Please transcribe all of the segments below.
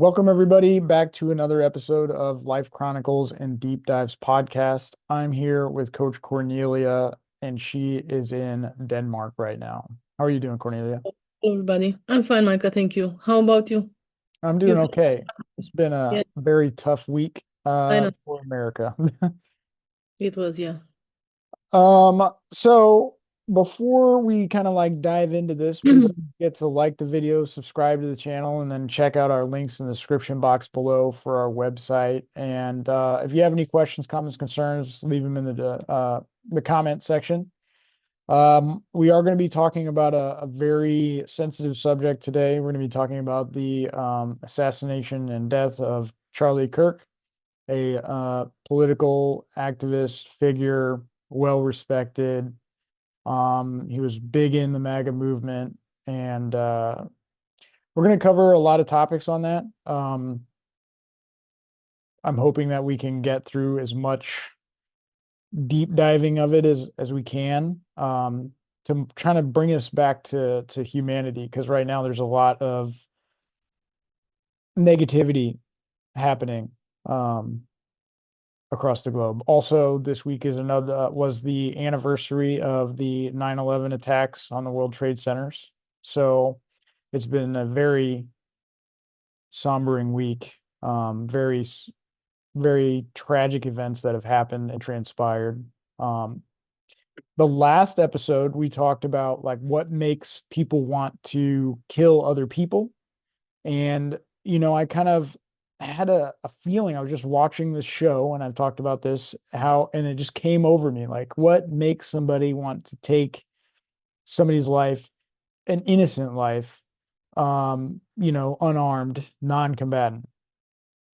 Welcome, everybody, back to another episode of Life Chronicles and Deep Dives podcast. I'm here with Coach Cornelia, and she is in Denmark right now. How are you doing, Cornelia? Everybody. I'm fine, Mika. Thank you. How about you? I'm You doing had okay. It's been yeah, a very tough week I know. for America. It was, yeah. So before we kind of like dive into this, please don't forget to like the video, subscribe to the channel, and then check out our links in the description box below for our website. And if you have any questions, comments, concerns, leave them in the comment section. We are going to be talking about a very sensitive subject today. We're going to be talking about the assassination and death of Charlie Kirk, a political activist figure, well respected. He was big in the MAGA movement, and we're going to cover a lot of topics on that. I'm hoping that we can get through as much deep diving of it as we can, to trying to bring us back to humanity, because right now there's a lot of negativity happening across the globe. Also, this week is another was the anniversary of the 9/11 attacks on the World Trade Centers. So it's been a very sombering week. Very tragic events that have happened and transpired. Um, the last episode we talked about like what makes people want to kill other people. And, I kind of had a feeling. I was just watching this show and I've talked about this, and it just came over me like, what makes somebody want to take somebody's life, an innocent life, unarmed, non-combatant.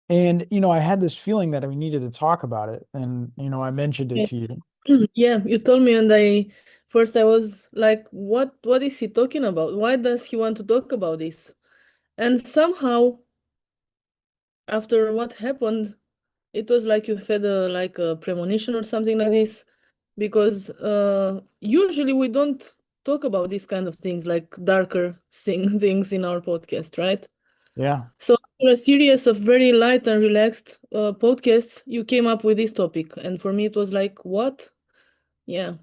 And, I had this feeling that we needed to talk about it. And, I mentioned it Yeah, to you. yeah, you told me, and I was like, what is he talking about? Why does he want to talk about this? And somehow, after what happened, it was like you had a premonition or something like this, because usually we don't talk about these kind of things, like darker things in our podcast, right? Yeah. So after a series of very light and relaxed podcasts, you came up with this topic, and for me it was like, what? Yeah.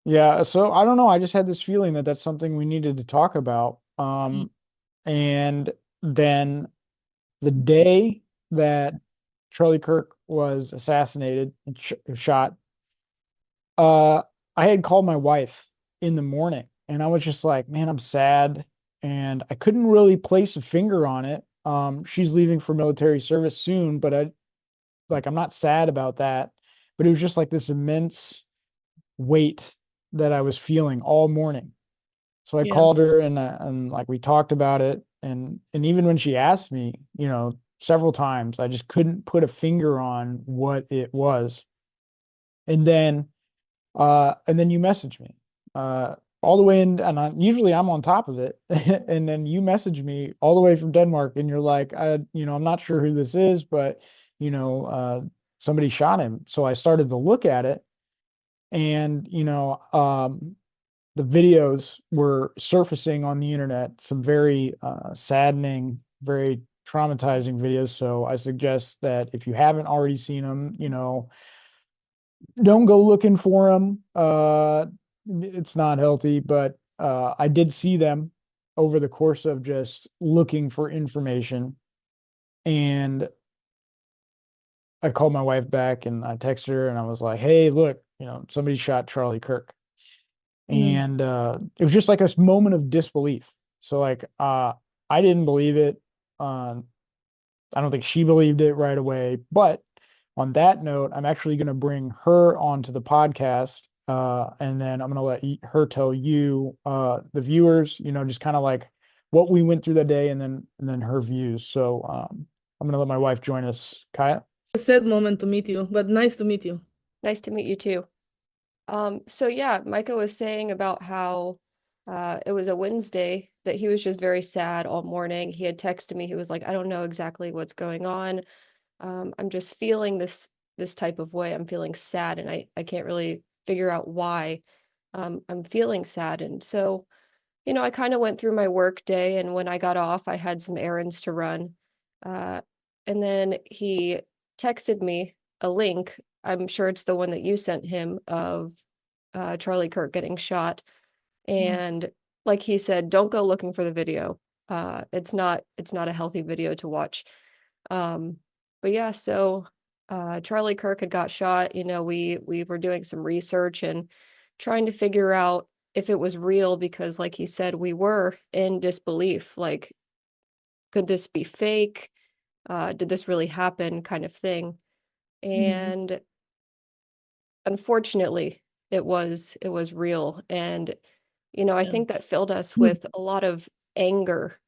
Yeah. So I don't know. I just had this feeling that that's something we needed to talk about. And then the day that Charlie Kirk was assassinated and shot, uh, I had called my wife in the morning and I was just like, man, I'm sad. And I couldn't really place a finger on it. She's leaving for military service soon, but I'm not sad about that. But it was just like this immense weight that I was feeling all morning. So I Yeah. called her and like we talked about it, and even when she asked me, several times, I just couldn't put a finger on what it was. And then you messaged me all the way in, and usually I'm on top of it. And then you messaged me all the way from Denmark, and you're like, I'm not sure who this is, but you know, uh, somebody shot him. So I started to look at it, and the videos were surfacing on the internet, some very saddening, very traumatizing videos. So I suggest that if you haven't already seen them, don't go looking for them. It's not healthy, but I did see them over the course of just looking for information. And I called my wife back and I texted her and I was like, hey, look, somebody shot Charlie Kirk. Mm. And it was just like a moment of disbelief. So like I didn't believe it. I don't think she believed it right away. But on that note, I'm actually going to bring her onto the podcast, and then I'm going to her tell you, the viewers, just kind of like what we went through that day, and then her views. So I'm going to let my wife join us. Kiah. A sad moment to meet you, but nice to meet you. Nice to meet you too. So yeah, Micah was saying about how it was a Wednesday that he was just very sad all morning. He had texted me. He was like, I don't know exactly what's going on. I'm just feeling this type of way. I'm feeling sad and I can't really figure out why I'm feeling sad. And so, I kind of went through my work day, and when I got off, I had some errands to run. Uh, and then he texted me a link. I'm sure it's the one that you sent him of Charlie Kirk getting shot. And like he said, don't go looking for the video. It's not a healthy video to watch. But yeah, so Charlie Kirk had got shot. We were doing some research and trying to figure out if it was real because, like he said, we were in disbelief. Like, could this be fake? Did this really happen? Kind of thing. And unfortunately, it was real. And I Yeah. think that filled us with a lot of anger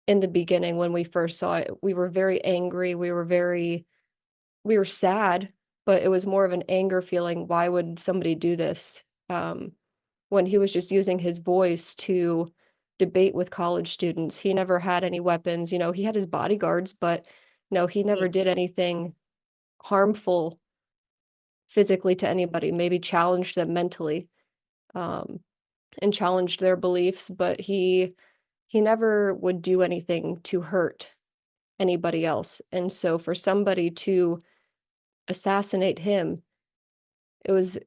in the beginning when we first saw it. We were very angry. We were sad, but it was more of an anger feeling. Why would somebody do this? When he was just using his voice to debate with college students. He never had any weapons. He had his bodyguards, but no, he never did anything harmful physically to anybody, maybe challenged them mentally, um, and challenged their beliefs, but he never would do anything to hurt anybody else. And so for somebody to assassinate him, it was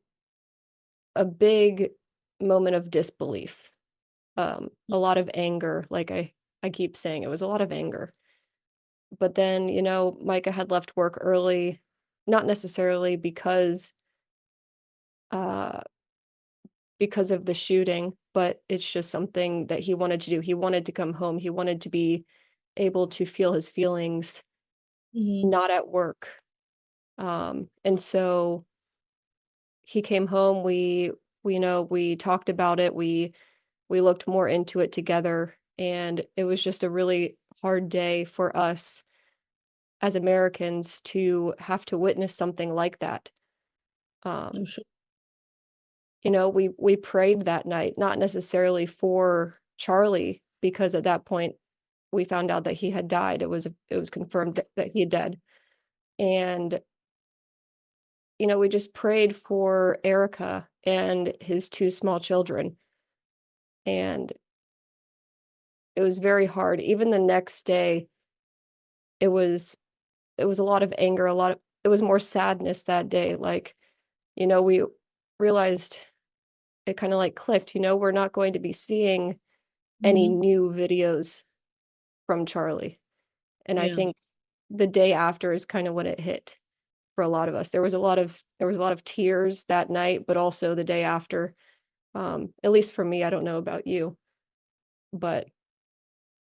a big moment of disbelief. A lot of anger, like I keep saying, it was a lot of anger. But then, Micah had left work early, not necessarily uh because of the shooting, but it's just something that he wanted to do. He wanted to come home. He wanted to be able to feel his feelings not at work. And so he came home. We talked about it. We looked more into it together, and it was just a really hard day for us as Americans to have to witness something like that. Um, I'm sure. we prayed that night, not necessarily for Charlie, because at that point we found out that he had died. It was confirmed that he had died. And we just prayed for Erica and his two small children. And it was very hard. Even the next day, it was a lot of anger, it was more sadness that day. Like, we realized it kind of like clicked, we're not going to be seeing any new videos from Charlie. And I Yeah. think the day after is kind of when it hit for a lot of us. There was a lot of tears that night, but also the day after. At least for me, I don't know about you, but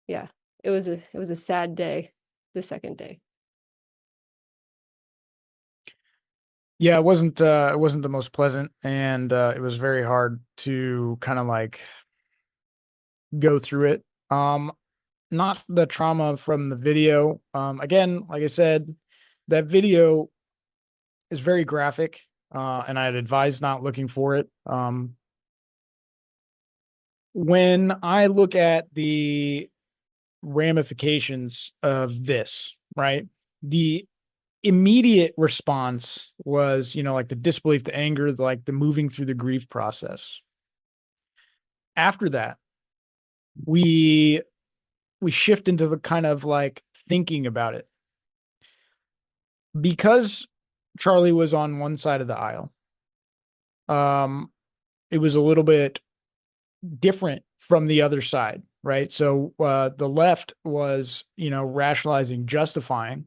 yeah, it was a sad day, the second day. Yeah, it wasn't the most pleasant, and it was very hard to kind of like go through it. Not the trauma from the video. Again, like I said, that video is very graphic, and I'd advise not looking for it. When I look at the ramifications of this, right? The immediate response was, like the disbelief, the anger, like the moving through the grief process. After that, we shift into the kind of like thinking about it. Because Charlie was on one side of the aisle, it was a little bit different from the other side, right? So the left was, rationalizing, justifying.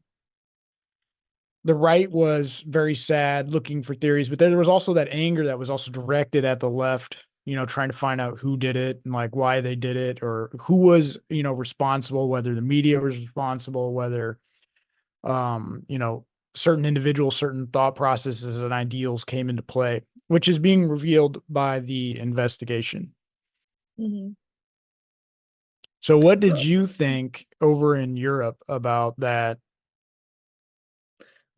The right was very sad, looking for theories, but then there was also that anger that was also directed at the left, trying to find out who did it and like why they did it, or who was, responsible, whether the media was responsible, whether, you know, certain individuals, certain thought processes and ideals came into play, which is being revealed by the investigation. Mhm. So what did you think over in Europe about that?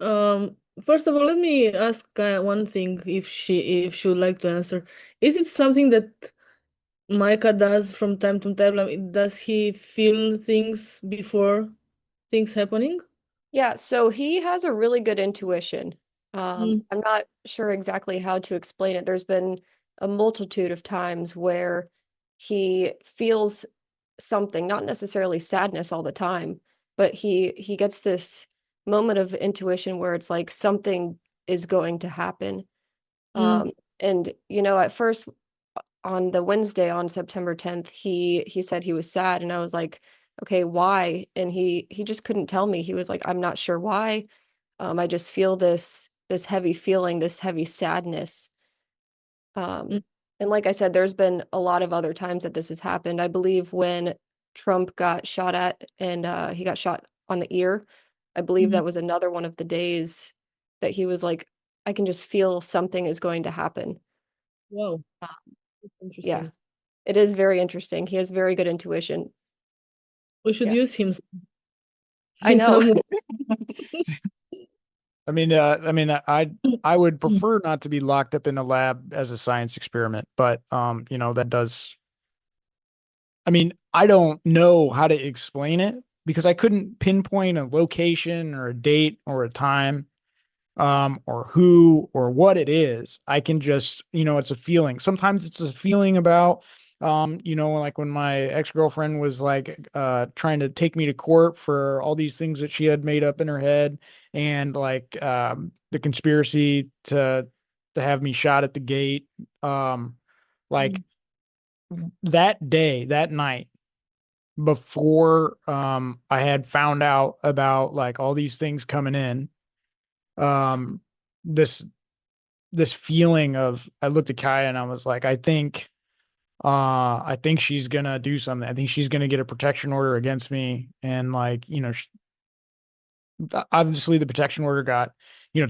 First of all, let me ask one thing if she would like to answer. Is it something that Micah does from time to time? Like, does he feel things before things happening? Yeah, so he has a really good intuition. Mm, I'm not sure exactly how to explain it. There's been a multitude of times where he feels something, not necessarily sadness all the time, but he gets this moment of intuition where it's like something is going to happen. Mm. And you know, at first on the Wednesday on September 10th, he said he was sad, and I was like, okay, why? And he just couldn't tell me. He was like, I'm not sure why. I just feel this heavy feeling, this heavy sadness. Um, Mm. and like I said, there's been a lot of other times that this has happened. I believe when Trump got shot at and he got shot on the ear, I believe Mhm. that was another one of the days that he was like, I can just feel something is going to happen. Wow, Uh, that's yeah, interesting. it is very interesting. He has very good intuition. We should Yeah, use him I in know. some I would prefer not to be locked up in a lab as a science experiment, but that does. I mean, I don't know how to explain it because I couldn't pinpoint a location or a date or a time, or who or what it is. I can just, it's a feeling. Sometimes it's a feeling about, like when my ex-girlfriend was like trying to take me to court for all these things that she had made up in her head, and like the conspiracy to have me shot at the gate. Like that day, that night, before I had found out about like all these things coming in, um, this this feeling of, I looked at Kiah and I was like, I think she's gonna do something. I think she's gonna get a protection order against me. And like, obviously the protection order got,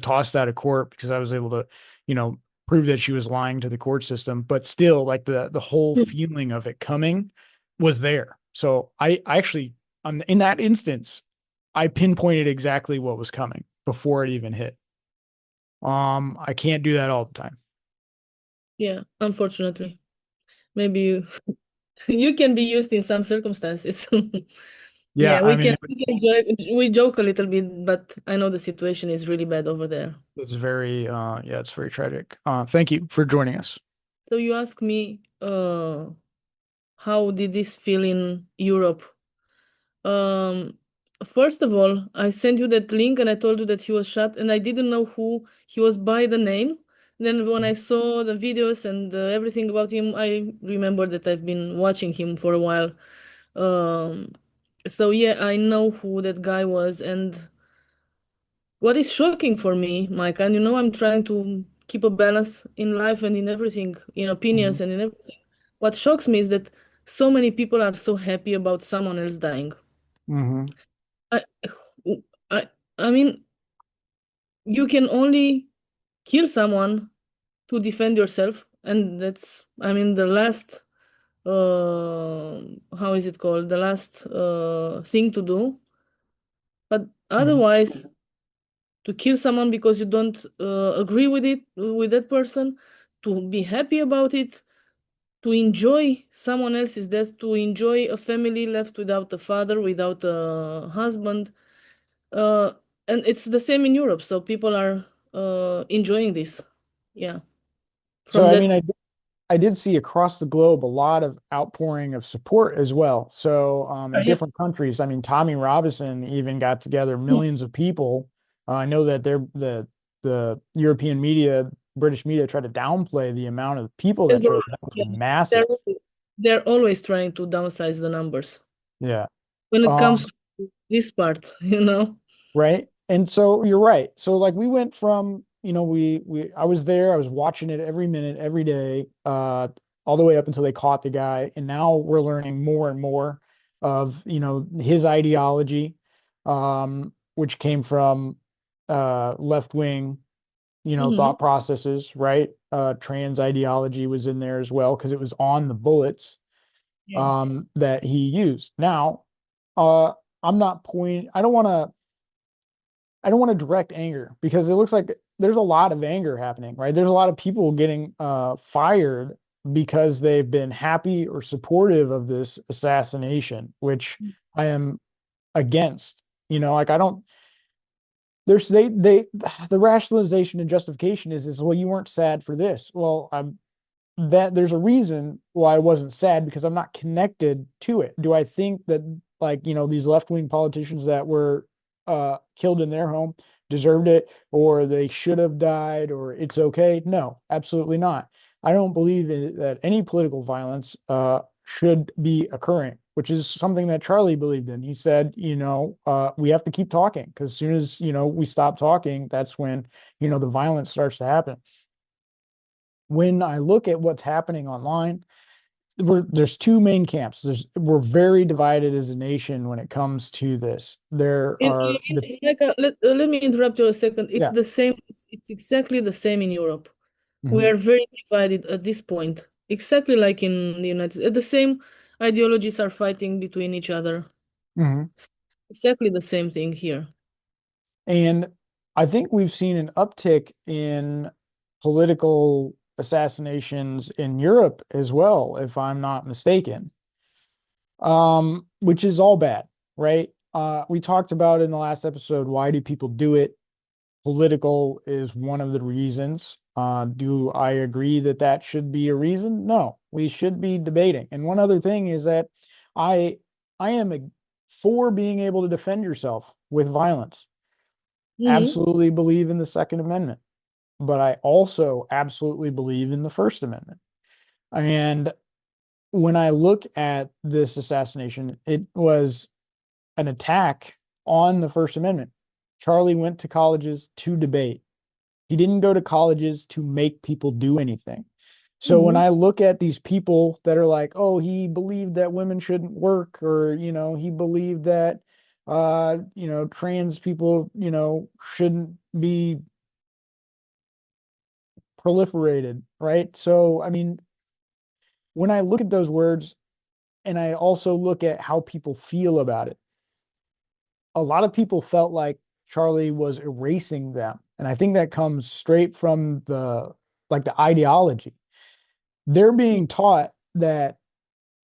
tossed out of court because I was able to, you know, prove that she was lying to the court system. But still, like the whole feeling of it coming was there. So I actually, in that instance, I pinpointed exactly what was coming before it even hit. I can't do that all the time. Yeah, unfortunately. Maybe you you can be used in some circumstances. Yeah, Yeah, I mean, we joke a little bit, but I know the situation is really bad over there. it's very, yeah, it's very tragic. Thank you for joining us. So you asked me, how did this feel in Europe? Um, First of all, I sent you that link and I told you that he was shot, and I didn't know who he was by the name. Then when I saw the videos and everything about him, I remembered that I've been watching him for a while. Um, so yeah, I know who that guy was, and what is shocking for me, Mike, and I'm trying to keep a balance in life and in everything, in Mhm. opinions and in everything. What shocks me is that so many people are so happy about someone else dying. Mhm. I, I, I mean, you can only kill someone to defend yourself, and that's, I mean, the last, how is it called? The last thing to do. But Mhm. otherwise, to kill someone because you don't agree with it, with that person, to be happy about it, to enjoy someone else's death, to enjoy a family left without a father, without a husband. Uh, and it's the same in Europe, so people are enjoying this. Yeah, So, from I mean, that. I did see across the globe a lot of outpouring of support as well. So, in Yeah. different countries, I mean, Tommy Robinson even got together millions of people. I know that the European media, British media, tried to downplay the amount of people Yes, that but showed up. It yeah, was they're massive. they're always trying to downsize the numbers Yeah. when it comes Um, to this part. right. And so you're right. So like we went from, I was there, I was watching it every minute, every day, all the way up until they caught the guy. And now we're learning more and more of, his ideology, which came from left wing, Hmm. thought processes, right? Trans ideology was in there as well because it was on the bullets Yeah. that he used. Now, uh, I'm not point. I don't want to direct anger because it looks like there's a lot of anger happening, right? There's a lot of people getting fired because they've been happy or supportive of this assassination, which I am against. Like I don't. There's the rationalization and justification is well, you weren't sad for this. Well, I'm that there's a reason why I wasn't sad because I'm not connected to it. Do I think that like, these left-wing politicians that were killed in their home deserved it, or they should have died, or it's okay. No, absolutely not. I don't believe that any political violence should be occurring, which is something that Charlie believed in. He said, we have to keep talking, because as soon as, we stop talking, that's when, the violence starts to happen. When I look at what's happening online, there's two main camps. We're very divided as a nation when it comes to this. There are let me interrupt you a second. It's yeah. the same. It's exactly the same in Europe. Mm-hmm. We are very divided at this point, exactly like in the United States. The same ideologies are fighting between each other. Mm-hmm. Exactly the same thing here. And I think we've seen an uptick in political assassinations in Europe as well, if I'm not mistaken, which is all bad, right? We talked about in the last episode, why do people do it? Political is one of the reasons. Do I agree that that should be a reason? No, we should be debating. And one other thing is that I am for being able to defend yourself with violence. Absolutely believe in the Second Amendment, but I also absolutely believe in the First Amendment. And when I look at this assassination, it was an attack on the First Amendment. Charlie went to colleges to debate. He didn't go to colleges to make people do anything. So when I look at these people that are like, oh, he believed that women shouldn't work, or, he believed that, trans people, shouldn't be proliferated, right? So, I mean, when I look at those words and I also look at how people feel about it, a lot of people felt like Charlie was erasing them. And I think that comes straight from the ideology. They're being taught that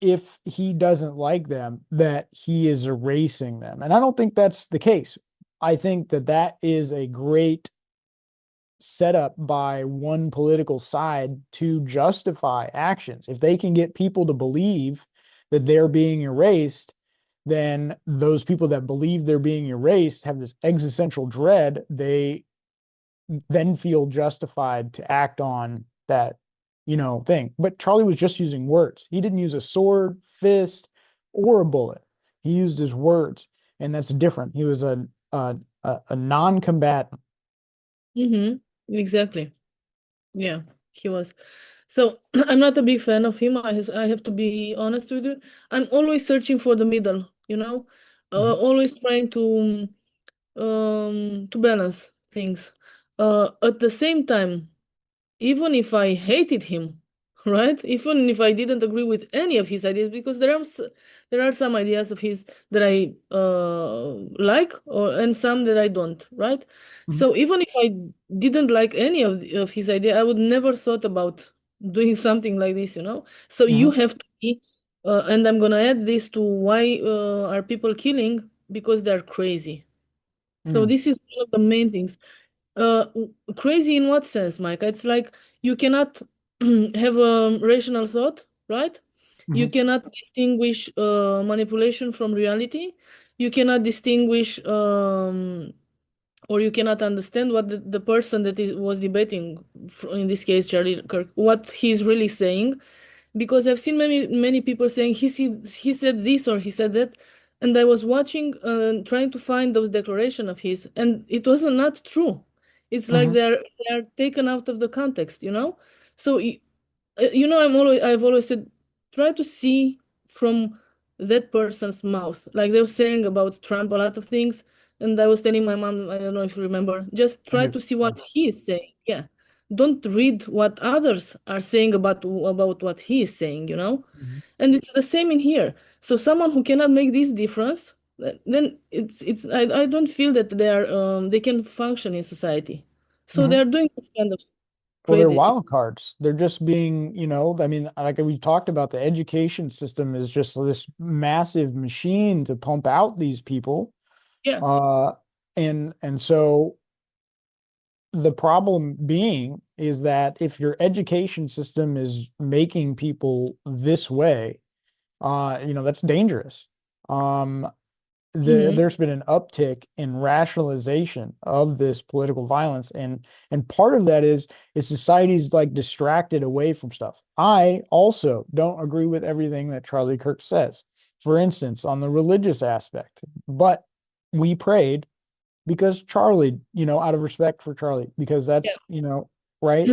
if he doesn't like them, that he is erasing them. And I don't think that's the case. I think that that is a great setup by one political side to justify actions. If they can get people to believe that they're being erased, then those people that believe they're being erased have this existential dread. They then feel justified to act on that, thing. But Charlie was just using words. He didn't use a sword, fist, or a bullet. He used his words, and that's different. He was a non-combatant. Exactly. Yeah, he was. So I'm not a big fan of him. I have to be honest with you. I'm always searching for the middle, always trying to balance things. At the same time, even if I hated him, right? Even if I didn't agree with any of his ideas, because there are some ideas of his that I like, and some that I don't, right? So even if I didn't like any of his idea, I would never thought about doing something like this, So you have to be, and I'm gonna add this to why are people killing? Because they're crazy. So this is one of the main things. Uh, Crazy in what sense, Mike? It's like you cannot have a rational thought, right? You cannot distinguish manipulation from reality. You cannot distinguish or you cannot understand what the person that was debating, in this case, Charlie Kirk, what he's really saying. Because I've seen many people saying he said this or he said that, and I was watching trying to find those declaration of his, and it was not true. It's like they're taken out of the context, So I've always said, try to see from that person's mouth. Like they were saying about Trump a lot of things, and I was telling my mom, I don't know if you remember, just try to see what he is saying. Yeah, don't read what others are saying about what he is saying, And it's the same in here. So someone who cannot make this difference, then I don't feel that they can function in society. So they're doing this kind of Well, they're crazy. wild cards. They're just being, I mean, like we talked about, the education system is just this massive machine to pump out these people. Yeah. And so the problem being is that if your education system is making people this way, that's dangerous. There's been an uptick in rationalization of this political violence, and part of that is society's like distracted away from stuff. I also don't agree with everything that Charlie Kirk says, for instance, on the religious aspect, but we prayed because Charlie, out of respect for Charlie, because that's, right.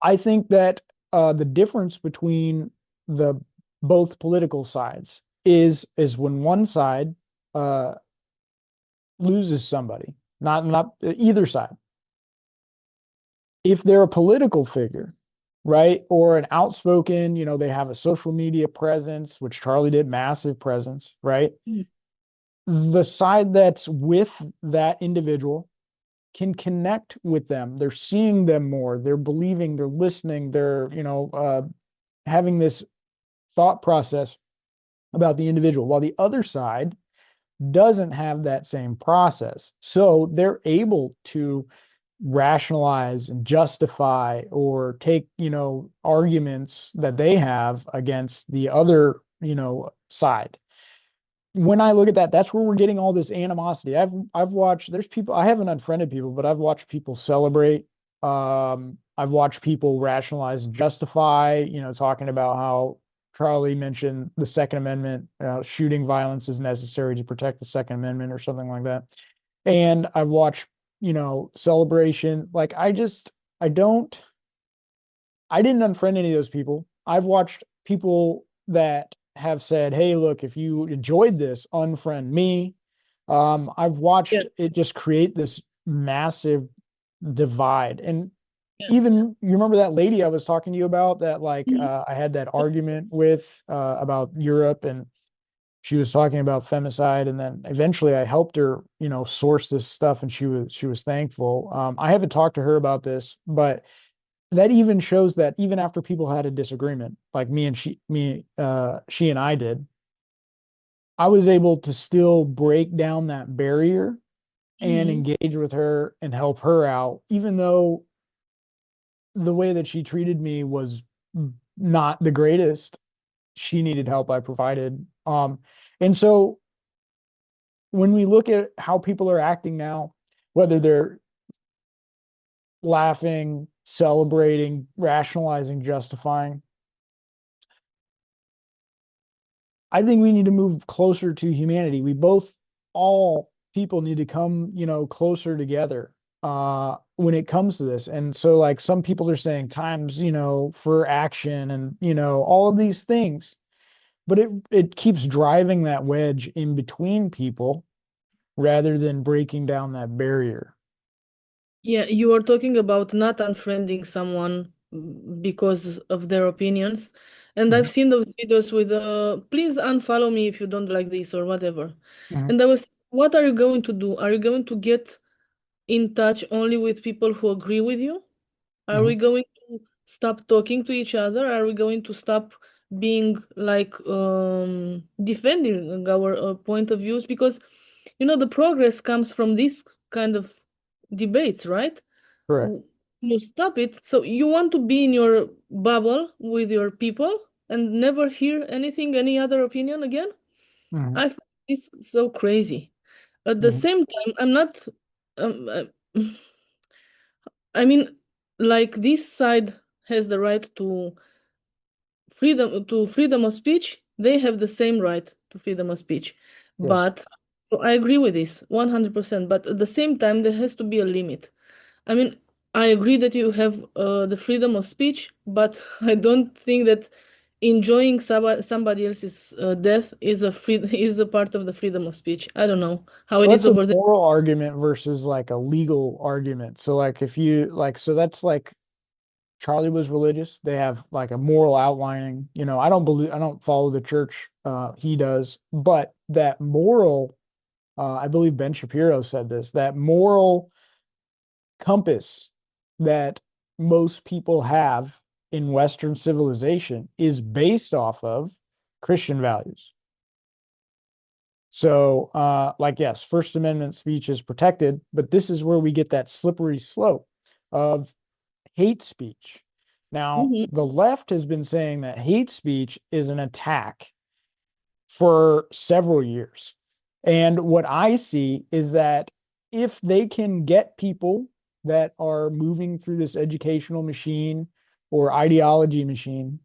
I think that the difference between the both political sides is when one side uh, loses somebody, not either side. If they're a political figure, right, or an outspoken, they have a social media presence, which Charlie did, massive presence, right? The side that's with that individual can connect with them. They're seeing them more. They're believing. They're listening. They're having this thought process about the individual, while the other side doesn't have that same process. So they're able to rationalize and justify or take, arguments that they have against the other, side. When I look at that, that's where we're getting all this animosity. I've watched, there's people, I haven't unfriended people, but I've watched people celebrate. I've watched people rationalize and justify, talking about how Charlie mentioned the Second Amendment, shooting violence is necessary to protect the Second Amendment or something like that. And I've watched, celebration. Like I don't, I didn't unfriend any of those people. I've watched people that have said, hey, look, if you enjoyed this, unfriend me. I've watched it just create this massive divide. And even, you remember that lady I was talking to you about that, like, I had that argument with about Europe, and she was talking about femicide, and then eventually I helped her, source this stuff, and she was thankful. I haven't talked to her about this, but that even shows that even after people had a disagreement, like she and I did, I was able to still break down that barrier and engage with her and help her out, even though the way that she treated me was not the greatest. She needed help, I provided. And so when we look at how people are acting now, whether they're laughing, celebrating, rationalizing, justifying, I think we need to move closer to humanity. All people need to come, closer together when it comes to this. And so, like, some people are saying times, for action and, all of these things, but it keeps driving that wedge in between people rather than breaking down that barrier. Yeah, you are talking about not unfriending someone because of their opinions. And I've seen those videos with please unfollow me if you don't like this or whatever. Mhm. And I was, what are you going to do? Are you going to get in touch only with people who agree with you? Are we going to stop talking to each other? Are we going to stop being like defending our point of views? Because the progress comes from this kind of debates, right? Correct. You stop it. So you want to be in your bubble with your people and never hear anything, any other opinion again? Mhm. I find this so crazy. At the Mhm. same time, I'm not. I mean, like, this side has the right to freedom of speech. They have the same right to freedom of speech. Yes. But so I agree with this 100%. But at the same time, there has to be a limit. I mean, I agree that you have the freedom of speech, but I don't think that enjoying somebody else's death is is a part of the freedom of speech. I don't know how it Well, is that's a over there. moral argument versus like a legal argument. So like if you like, so that's like Charlie was religious. They have like a moral outlining. I don't follow the church. He does, but that moral, I believe Ben Shapiro said this, that moral compass that most people have in Western civilization is based off of Christian values. So, like, yes, First Amendment speech is protected, but this is where we get that slippery slope of hate speech. Now, Mhm. the left has been saying that hate speech is an attack for several years. And what I see is that if they can get people that are moving through this educational machine or ideology machine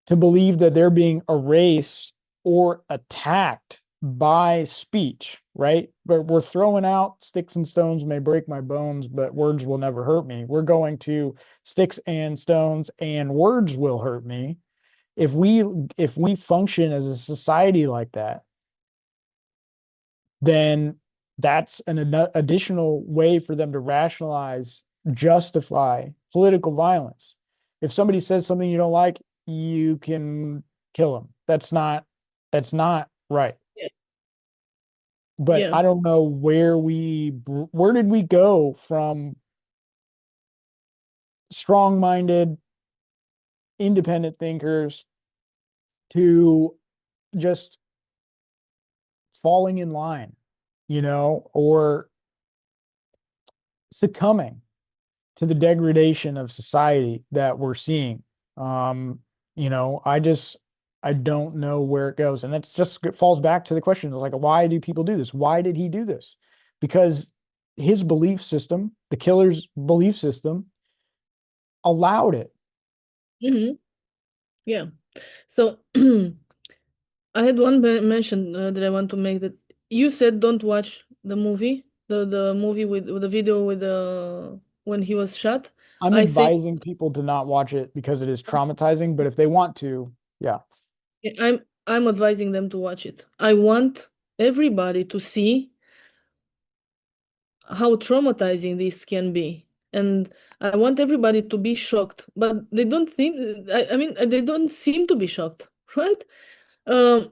to believe that they're being erased or attacked by speech, right? But we're throwing out sticks and stones may break my bones, but words will never hurt me. We're going to sticks and stones and words will hurt me. If we function as a society like that, then that's an additional way for them to rationalize, justify political violence. If somebody says something you don't like, you can kill them. That's not right. Yeah. But Yeah. I don't know where did we go from strong-minded, independent thinkers to just falling in line, or succumbing to the degradation of society that we're seeing. Um, I don't know where it goes. And it falls back to the question, is like, why do people do this? Why did he do this? Because his belief system, the killer's belief system, allowed it. Mm-hmm. Yeah. So I had one mention that I want to make, that you said don't watch the movie, the movie with the video with the when he was shot. I'm I say advising people to not watch it because it is traumatizing, but if they want to, yeah. I'm advising them to watch it. I want everybody to see how traumatizing this can be. And I want everybody to be shocked, but they don't seem, I mean, they don't seem to be shocked, right? Um,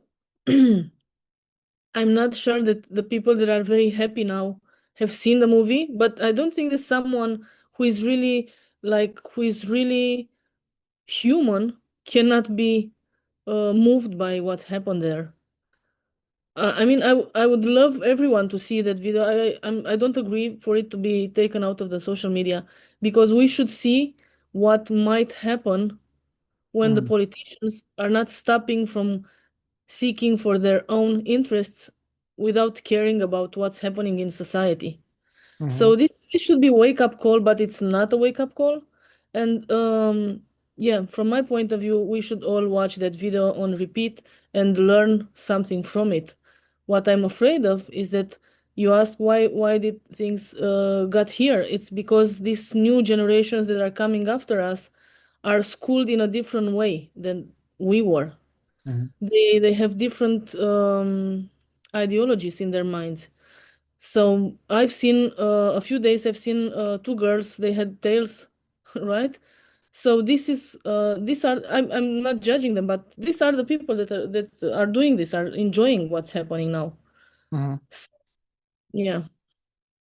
I'm not sure that the people that are very happy now have seen the movie, but I don't think that someone who is really who is really human cannot be moved by what happened there. I mean, I would love everyone to see that video. I don't agree for it to be taken out of the social media, because we should see what might happen when the Mm, politicians are not stopping from seeking for their own interests without caring about what's happening in society. mhm, So this should be a wake-up call, but it's not a wake-up call. And yeah, from my point of view, we should all watch that video on repeat and learn something from it. What I'm afraid of is that you ask why did things got here? It's because these new generations that are coming after us are schooled in a different way than we were. mhm, They have different ideologies in their minds. So I've seen a few days. I've seen two girls. They had tails, right? So this is these are I'm not judging them, but these are the people that are doing this, are enjoying what's happening now. mhm, S- Yeah,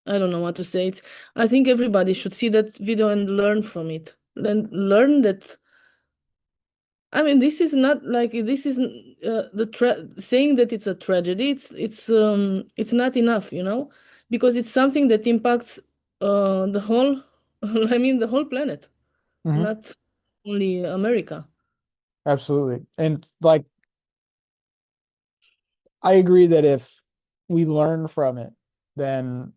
I don't know what to say. I think everybody should see that video and learn from it. Learn that. I mean, this is not like this is saying that it's a tragedy. It's not enough, because it's something that impacts the whole. I mean, the whole planet, mhm. not only America. Absolutely. And like, I agree that if we learn from it, then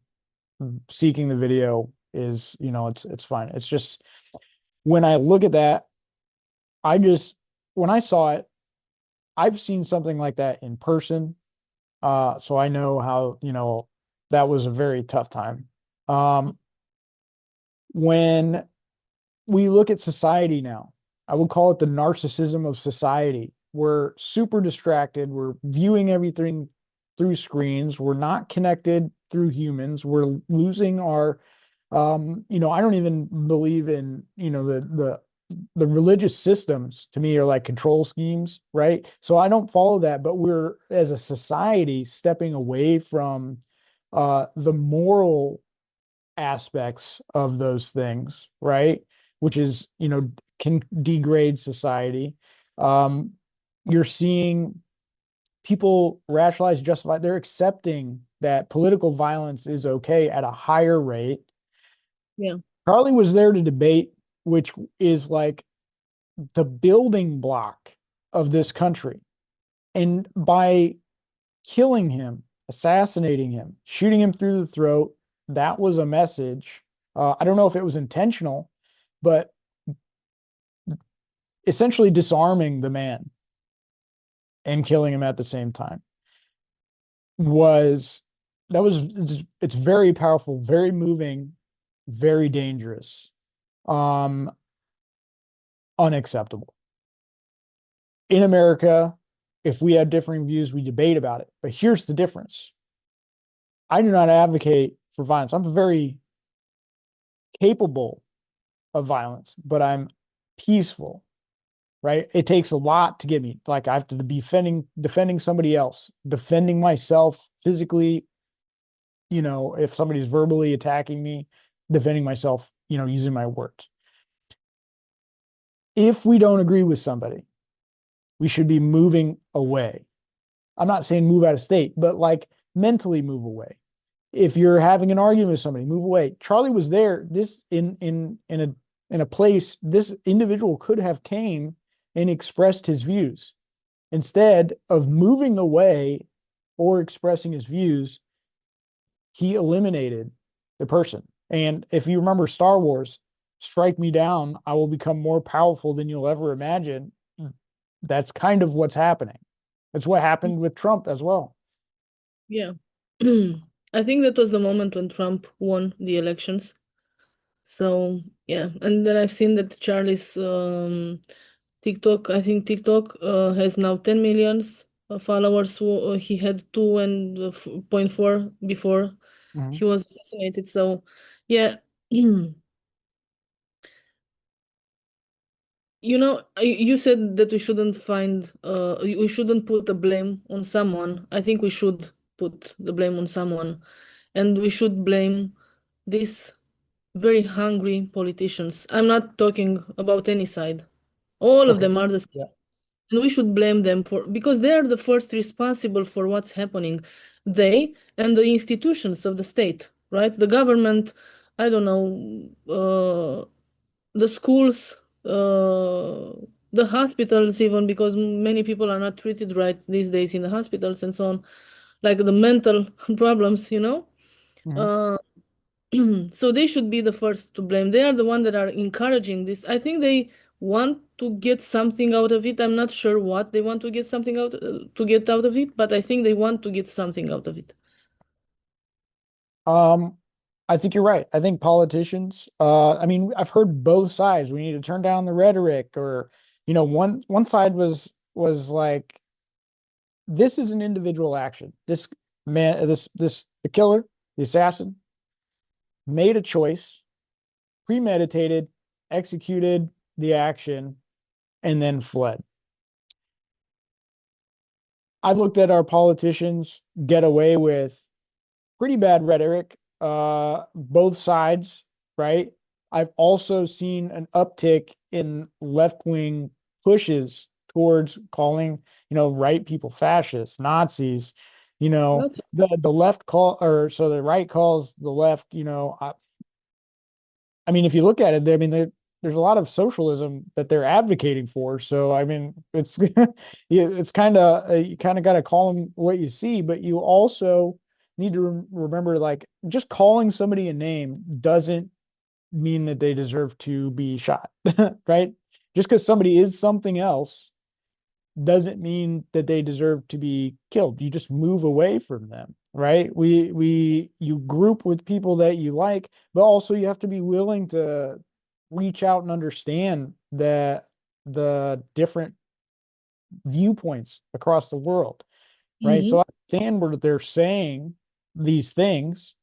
seeking the video is, it's fine. It's just when I look at that, I just when I saw it, I've seen something like that in person. So I know how, that was a very tough time. Um, when we look at society now, I would call it the narcissism of society. We're super distracted. We're viewing everything through screens. We're not connected through humans. We're losing our, I don't even believe in, the religious systems to me are like control schemes, right? So I don't follow that, but we're as a society stepping away from the moral aspects of those things, right? Which is, can degrade society. Um, you're seeing people rationalize, justify, they're accepting that political violence is okay at a higher rate. Yeah. Charlie was there to debate, which is like the building block of this country. And by killing him, assassinating him, shooting him through the throat, that was a message. I don't know if it was intentional, but essentially disarming the man and killing him at the same time was it's very powerful, very moving, very dangerous, um, unacceptable. In America, if we have differing views, we debate about it. But here's the difference. I do not advocate for violence. I'm very capable of violence, but I'm peaceful, right? It takes a lot to get me. Like I have to be defending somebody else, defending myself physically, if somebody's verbally attacking me, defending myself, using my words. If we don't agree with somebody, we should be moving away. I'm not saying move out of state, but like mentally move away. If you're having an argument with somebody, move away. Charlie was there. This in a place this individual could have came and expressed his views. Instead of moving away or expressing his views, he eliminated the person. And if you remember Star Wars, strike me down, I will become more powerful than you'll ever imagine. That's kind of what's happening. That's what happened with Trump as well. Yeah. I think that was the moment when Trump won the elections. So yeah, and then I've seen that Charlie's TikTok, I think TikTok has now 10 millions followers. He had 2.4 before he was assassinated. So yeah, you said that we shouldn't put the blame on someone. I think we should put the blame on someone, and we should blame these very hungry politicians. I'm not talking about any side. All of Okay. them are the same. Yeah. And we should blame them because they are the first responsible for what's happening. They and the institutions of the state, right? The government, I don't know, the schools, the hospitals, even because many people are not treated right these days in the hospitals and so on, like the mental problems. Mhm. Uh, so they should be the first to blame. They are the ones that are encouraging this. I think they want to get something out of it. I'm not sure what they want to get something out of it, but I think they want to get something out of it. I think you're right. I think politicians, I mean, I've heard both sides. We need to turn down the rhetoric, or, one side was like, this is an individual action. This man, the killer, the assassin, made a choice, premeditated, executed the action, and then fled. I've looked at our politicians get away with pretty bad rhetoric, both sides, right? I've also seen an uptick in left-wing pushes towards calling, right people fascists, Nazis. The left call, or so the right calls the left, I mean, if you look at it, there's a lot of socialism that they're advocating for. So, I mean, it's it's kind of you kind of got to call them what you see, but you also need to remember, like, just calling somebody a name doesn't mean that they deserve to be shot, right? Just because somebody is something else doesn't mean that they deserve to be killed. You just move away from them, right? You group with people that you like, but also you have to be willing to reach out and understand the different viewpoints across the world, right? So I understand where they're saying these things,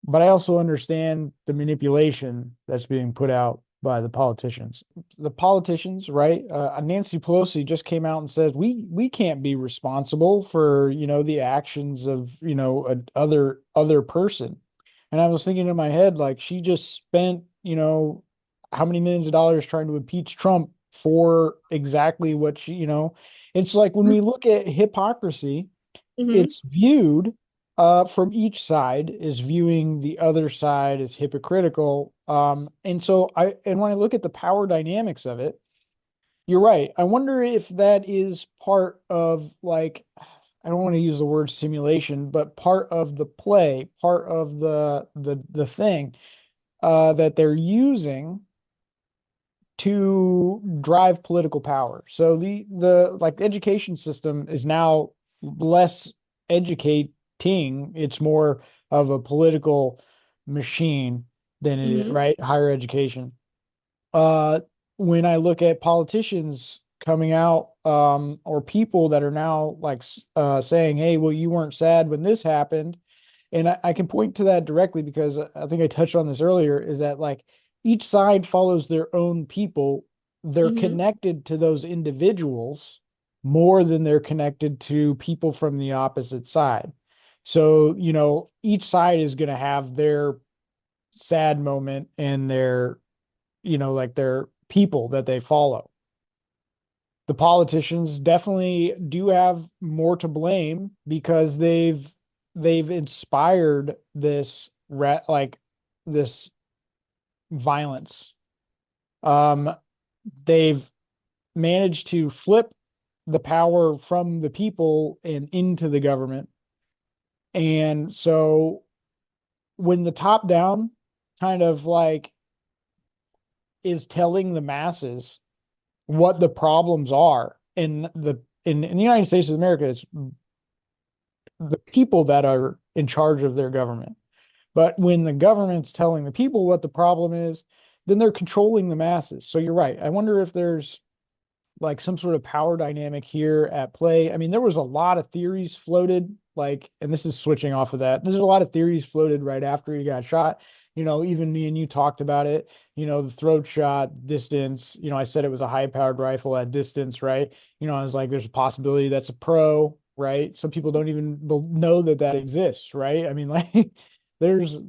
but I also understand the manipulation that's being put out by the politicians. The politicians, right? Nancy Pelosi just came out and says we can't be responsible for the actions of other person. And I was thinking in my head, like, she just spent how many millions of dollars trying to impeach Trump for exactly what it's like when we look at hypocrisy, it's viewed from each side is viewing the other side as hypocritical. And when I look at the power dynamics of it, You're right. I wonder if that is part of like, I don't want to use the word simulation, but part of the play, part of the thing that they're using to drive political power. So the like education system is now less educating. It's more of a political machine than it is, Mm-hmm. right? Higher education. Uh, when I look at politicians coming out, or people that are now like saying, "Hey, well, you weren't sad when this happened," and I can point to that directly because I think I touched on this earlier, is that like each side follows their own people. They're Mm-hmm. connected to those individuals more than they're connected to people from the opposite side. So, each side is going to have their sad moment and their, like their people that they follow. The politicians definitely do have more to blame because they've inspired this violence. Um, they've managed to flip the power from the people and into the government. And so when the top down kind of like is telling the masses what the problems are in the United States of America, it's the people that are in charge of their government. But when the government's telling the people what the problem is, then they're controlling the masses. So you're right. I wonder if there's like some sort of power dynamic here at play. I mean, there was a lot of theories floated, like, and this is switching off of that. There's a lot of theories floated right after he got shot. Even me and you talked about it, the throat shot, distance. I said it was a high powered rifle at distance, right? I was like, there's a possibility that's a pro, right? Some people don't even know that that exists, right? I mean, like, there's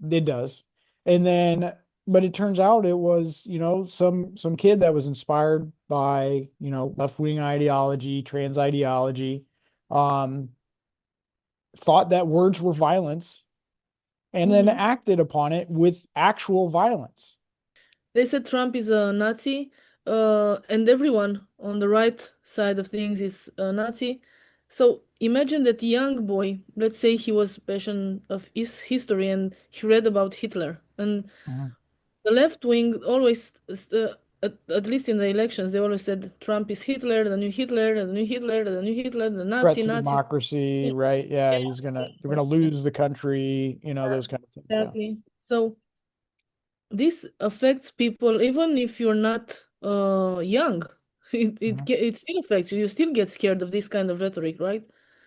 it does. And then, but it turns out it was, some kid that was inspired by, left-wing ideology, trans ideology, um, thought that words were violence and then Mm-hmm. acted upon it with actual violence. They said Trump is a Nazi, and everyone on the right side of things is a Nazi. So imagine that young boy, let's say he was passionate of his history and he read about Hitler. And Mhm. the left wing always, at least in the elections, they always said Trump is Hitler, the new Hitler, the new Hitler, the new Hitler, the Threat Nazi, to Nazis. democracy, Yeah, right? Yeah, they're yeah, gonna lose the country, those kind of things. Yeah. exactly. So this affects people even if you're not young. Hmm. It still affects you. You still get scared of this kind of rhetoric, right?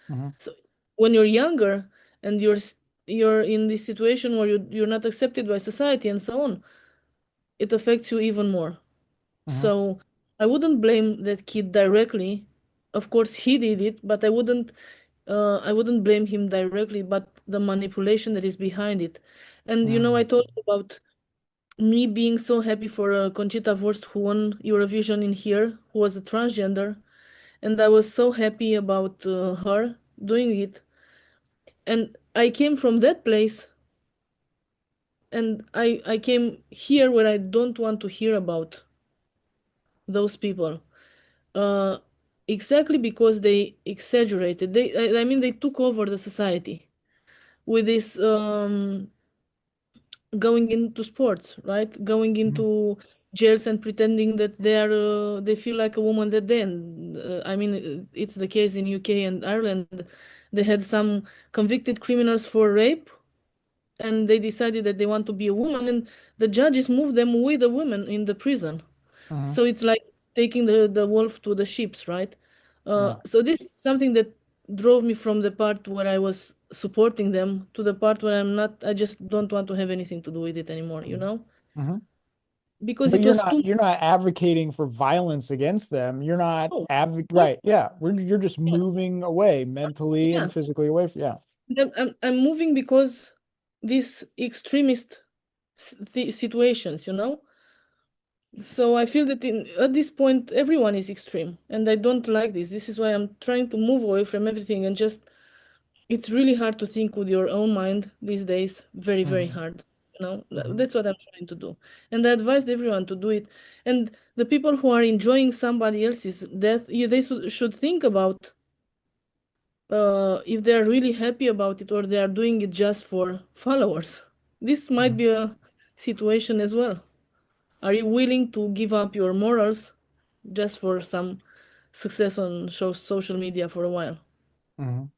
Hmm. So when you're younger and you're in this situation where you're not accepted by society and so on, it affects you even more. Hmm. So I wouldn't blame that kid directly. Of course he did it, but I wouldn't blame him directly, but the manipulation that is behind it. And I Hmm. told you about me being so happy for Conchita Wurst who won Eurovision in here, who was a transgender, and I was so happy about her doing it. And I came from that place, and I came here where I don't want to hear about those people. Uh, exactly because they exaggerated. I mean, they took over the society with this going into sports, right? Going Hmm. into jails and pretending that they feel like a woman that then I mean it's the case in UK and Ireland. They had some convicted criminals for rape and they decided that they want to be a woman and the judges moved them with a woman in the prison. Hmm. So it's like taking the wolf to the sheeps, right? Yeah. So this is something that drove me from the part where I was supporting them to the part where I'm not, I just don't want to have anything to do with it anymore, Hmm. because But it you're was not too you're not advocating for violence against them. You're not much. right. Yeah. You're just Yeah, moving away mentally yeah. and physically away from, yeah. I'm moving because these extremist situations, So I feel that at this point everyone is extreme, and I don't like this. This is why I'm trying to move away from everything and just it's really hard to think with your own mind these days. Very, very Hmm. hard. That's what I'm trying to do. And I advised everyone to do it. And the people who are enjoying somebody else's death, they should think about if they are really happy about it or they are doing it just for followers. This might be a situation as well. Are you willing to give up your morals just for some success on social media for a while? Mhm.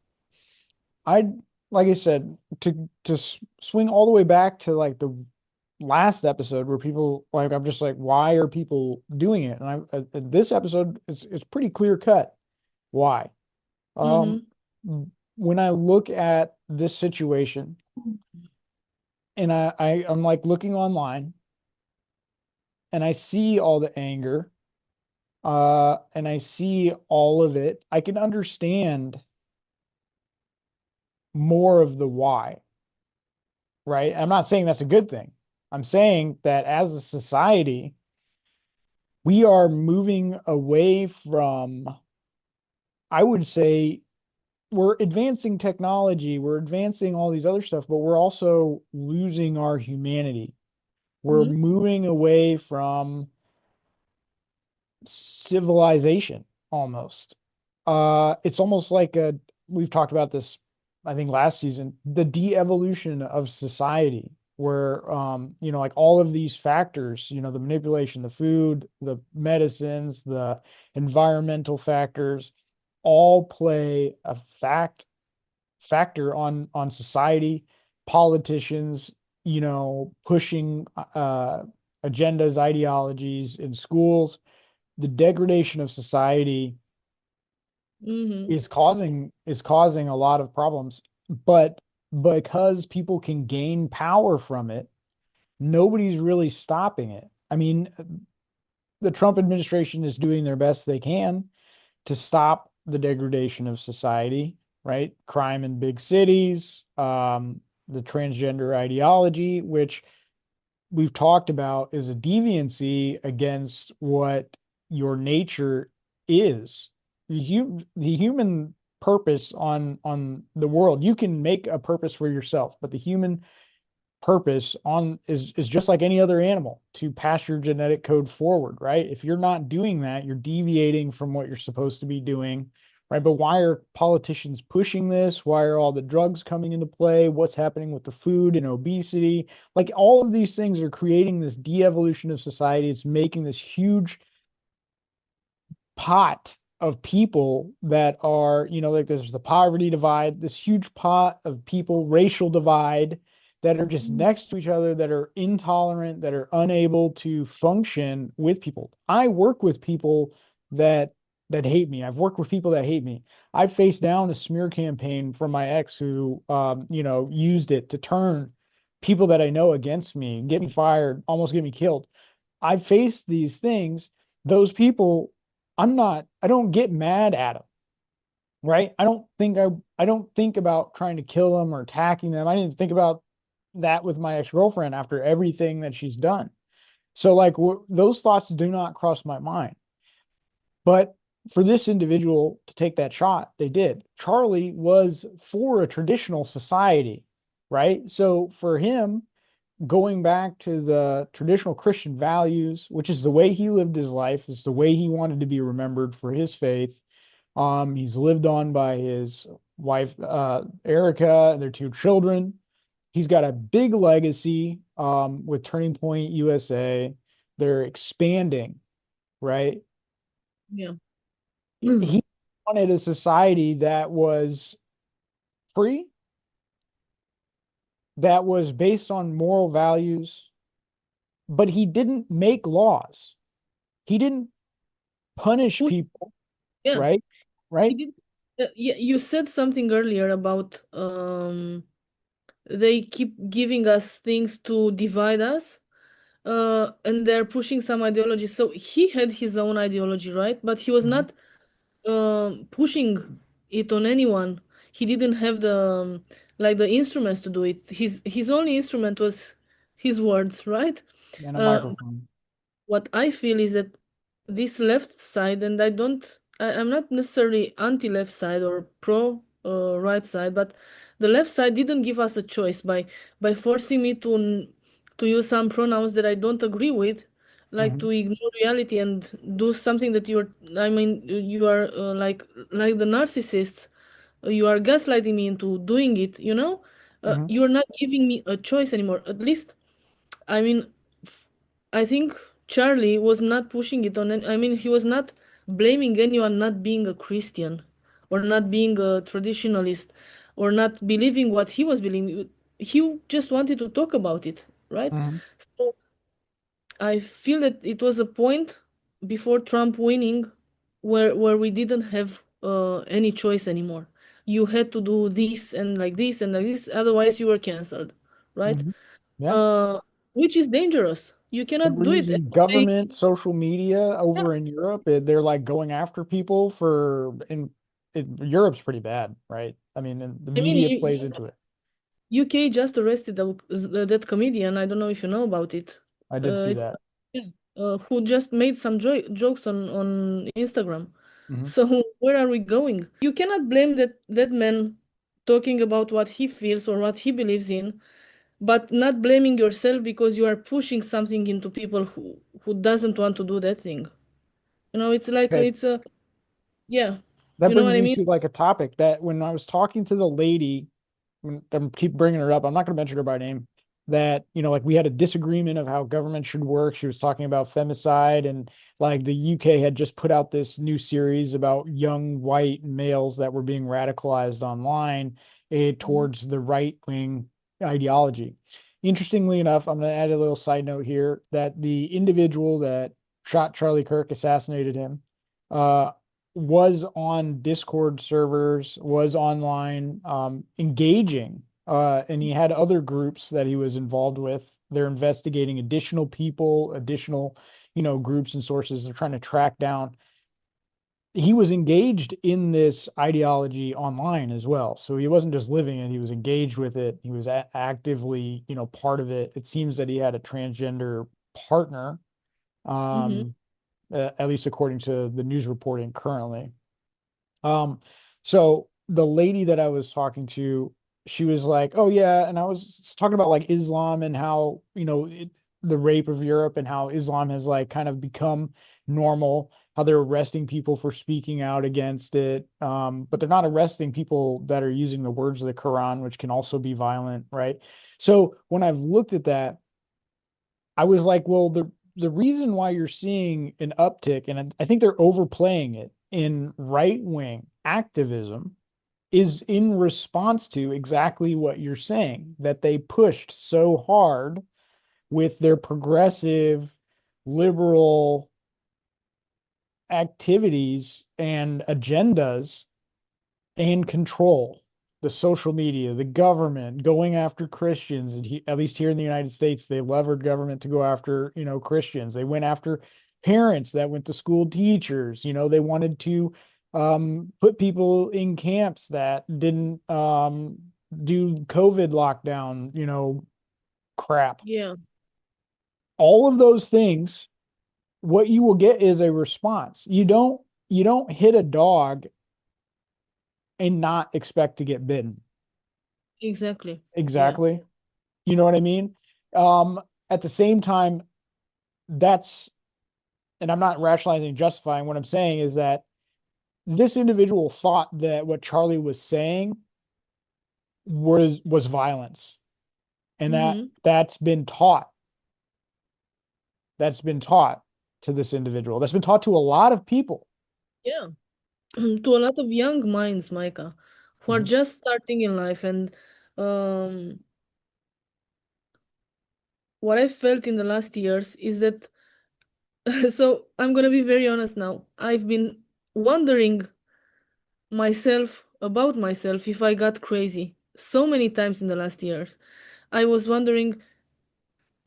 I like I said, to swing all the way back to like the last episode where people like I'm just like, why are people doing it? And this episode it's pretty clear cut why. Um, Mm-hmm. when I look at this situation and I'm like looking online and I see all the anger, and I see all of it, I can understand more of the why, right? I'm not saying that's a good thing. I'm saying that as a society, we are moving away from, I would say, we're advancing technology, we're advancing all these other stuff, but we're also losing our humanity. We're Mm-hmm. moving away from civilization almost. It's almost like we've talked about this, I think last season, the de-evolution of society, where like all of these factors, the manipulation, the food, the medicines, the environmental factors, all play a factor on society, politicians, pushing agendas, ideologies in schools. The degradation of society Mm-hmm. is causing a lot of problems, but because people can gain power from it, nobody's really stopping it. I mean, the Trump administration is doing their best they can to stop the degradation of society, right? Crime in big cities, the transgender ideology, which we've talked about is a deviancy against what your nature is. The human purpose on the world, you can make a purpose for yourself, but the human purpose on is just like any other animal, to pass your genetic code forward, right? If you're not doing that, you're deviating from what you're supposed to be doing, right? But why are politicians pushing this? Why are all the drugs coming into play? What's happening with the food and obesity? Like all of these things are creating this de-evolution of society. It's making this huge pot of people that are, like there's the poverty divide, this huge pot of people, racial divide, that are just next to each other, that are intolerant, that are unable to function with people. I work with people that hate me. I've worked with people that hate me. I faced down a smear campaign from my ex who, used it to turn people that I know against me, get me fired, almost get me killed. I faced these things. Those people, I don't get mad at them, right? I don't think about trying to kill them or attacking them. I didn't think about that with my ex-girlfriend after everything that she's done. So like those thoughts do not cross my mind. But for this individual to take that shot, they did. Charlie was for a traditional society, right? So for him, going back to the traditional Christian values, which is the way he lived his life, is the way he wanted to be remembered for his faith. He's lived on by his wife, Erica, and their two children. He's got a big legacy, with Turning Point USA. They're expanding, right? Yeah. He wanted a society that was free, that was based on moral values, but he didn't make laws. He didn't punish Push. people, Yeah. right? He Right? did. Yeah, you said something earlier about they keep giving us things to divide us, and they're pushing some ideology. So he had his own ideology, right? But he was Mhm. not pushing it on anyone. He didn't have the like the instruments to do it. His only instrument was his words, right? And a Uh, microphone. what I feel is that this left side, and I'm not necessarily anti-left side or pro right side, but the left side didn't give us a choice by forcing me to to use some pronouns that I don't agree with, like Hmm. to ignore reality and do something that I mean, you are like the narcissists, you are gaslighting me into doing it, you know? Hmm. You're not giving me a choice anymore. At least, I mean, f- I think Charlie was not pushing it on, I mean, he was not blaming anyone not being a Christian or not being a traditionalist or not believing what he was believing. He just wanted to talk about it, right? Hmm. So I feel that it was a point before Trump winning where we didn't have any choice anymore. You had to do this and like this, otherwise you were canceled, right? Hmm. Yeah. Uh, which is dangerous. You They cannot were do it. using They, government social media yeah, over in Europe. They're like going after people for Europe's pretty bad, right? I mean, and the I mean, media plays into it. UK just arrested that comedian. I don't know if you know about it. I did see It's that. yeah, who just made some jokes on Instagram. Hmm. So where are we going? You cannot blame that man talking about what he feels or what he believes in, but not blaming yourself because you are pushing something into people who doesn't want to do that thing. You know, it's like Okay. it's a yeah. That You know brings what I me mean? to like a topic that when I was talking to the lady, I'm keep bringing her up. I'm not going to mention her by name. That, like we had a disagreement of how government should work. She was talking about femicide, and like the UK had just put out this new series about young white males that were being radicalized online Mhm. towards the right wing ideology. Interestingly enough, I'm going to add a little side note here that the individual that shot Charlie Kirk, assassinated him, uh, was on Discord servers, was online, engaging, and he had other groups that he was involved with. They're investigating additional people, additional, groups and sources. They're trying to track down. He was engaged in this ideology online as well. So he wasn't just living it, he was engaged with it. He was actively, part of it. It seems that he had a transgender partner, Mhm. um, at least according to the news reporting currently. Um, so the lady that I was talking to, she was like, "Oh yeah," and I was talking about like Islam and how, the rape of Europe and how Islam has like kind of become normal, how they're arresting people for speaking out against it. But they're not arresting people that are using the words of the Quran, which can also be violent, right? So when I've looked at that, I was like, well, the reason why you're seeing an uptick, and I think they're overplaying it in right wing activism, is in response to exactly what you're saying, that they pushed so hard with their progressive, liberal activities and agendas and control the social media, the government going after Christians. And at least here in the United States, they levered government to go after, Christians. They went after parents that went to school teachers. They wanted to put people in camps that didn't do COVID lockdown, crap. Yeah, All of those things, what you will get is a response. You don't hit a dog and not expect to get bitten. exactly. Yeah. Exactly. You know what I mean? Um, at the same time, that's, and I'm not rationalizing, justifying. What I'm saying is that this individual thought that what Charlie was saying was violence, and Mm-hmm. that's been taught. That's been taught to this individual. That's been taught to a lot of people. Yeah. To a lot of young minds, Micah, who are Mhm. just starting in life. And um, what I felt in the last years is that, so I'm gonna be very honest now. I've been wondering about myself if I got crazy so many times in the last years. I was wondering,